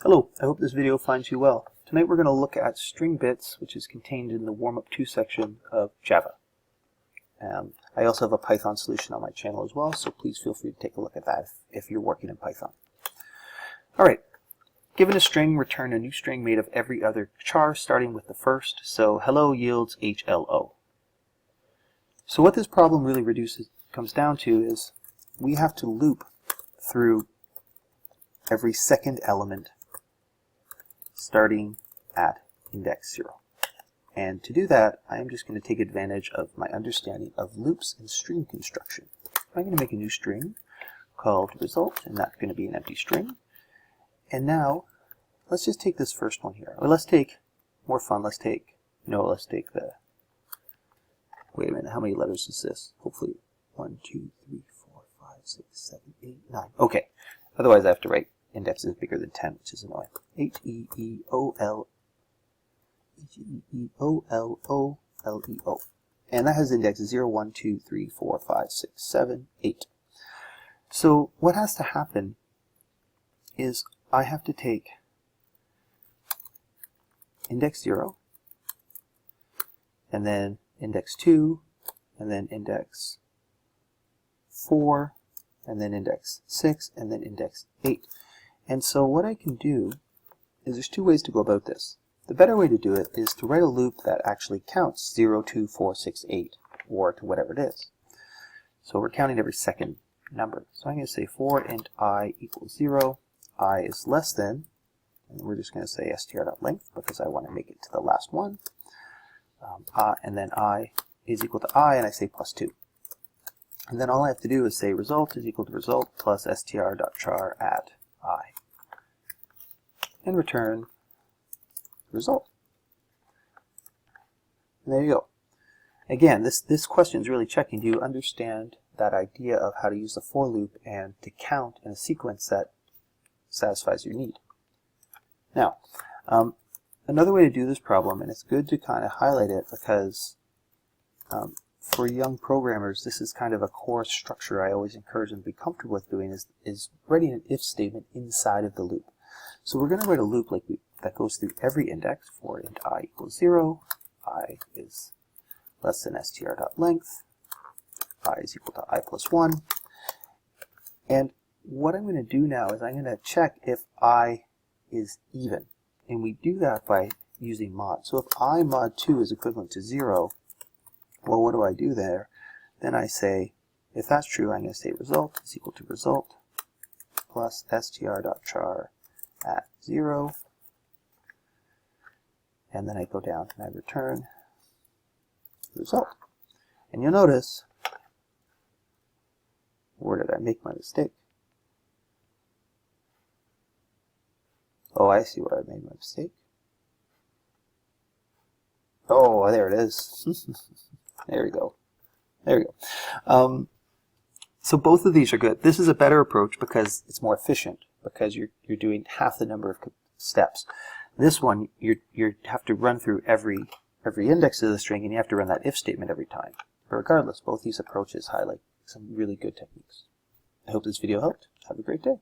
Hello, I hope this video finds you well. Tonight we're going to look at stringBits, which is contained in the Warmup 2 section of Java. I also have a Python solution on my channel as well, so please feel free to take a look at that if you're working in Python. Alright, given a string, return a new string made of every other char starting with the first, so hello yields HLO. So what this problem really comes down to is we have to loop through every second element starting at index 0. And to do that, I am just going to take advantage of my understanding of loops and string construction. I'm going to make a new string called result, and that's going to be an empty string. And now, let's just take this first one here. Or let's take, more fun, let's take the, wait a minute, how many letters is this? Hopefully 1, 2, 3, 4, 5, 6, 7, 8, 9. Okay, otherwise I have to write indexes bigger than 10, which is annoying. H-E-E-O-L-O-L-E-O. And that has indexes 0, 1, 2, 3, 4, 5, 6, 7, 8. So what has to happen is I have to take index 0, and then index 2, and then index 4, and then index 6, and then index 8. And so what I can do is there's two ways to go about this. The better way to do it is to write a loop that actually counts 0, 2, 4, 6, 8, or to whatever it is. So we're counting every second number. So I'm going to say for int I equals 0, I is less than, and we're just going to say str.length because I want to make it to the last one, and then I is equal to I, and I say plus 2. And then all I have to do is say result is equal to result plus str.char at I, and return result. And there you go. Again, this question is really checking, do you understand that idea of how to use the for loop and to count in a sequence that satisfies your need? Now, another way to do this problem, and it's good to kind of highlight it because for young programmers, this is kind of a core structure I always encourage them to be comfortable with doing, is writing an if statement inside of the loop. So we're going to write a loop that goes through every index for int I equals 0, I is less than str.length, I is equal to I plus 1. And what I'm going to do now is I'm going to check if I is even. And we do that by using mod. So if I mod 2 is equivalent to 0, well, what do I do there? Then I say, if that's true, I'm going to say result is equal to result plus str.char at 0. And then I go down and I return the result. And you'll notice, where did I make my mistake? Oh, I see where I made my mistake. Oh, there it is. There we go. There we go. So both of these are good. This is a better approach because it's more efficient, because you're doing half the number of steps. This one, you have to run through every index of the string, and you have to run that if statement every time. But regardless, both these approaches highlight some really good techniques. I hope this video helped. Have a great day.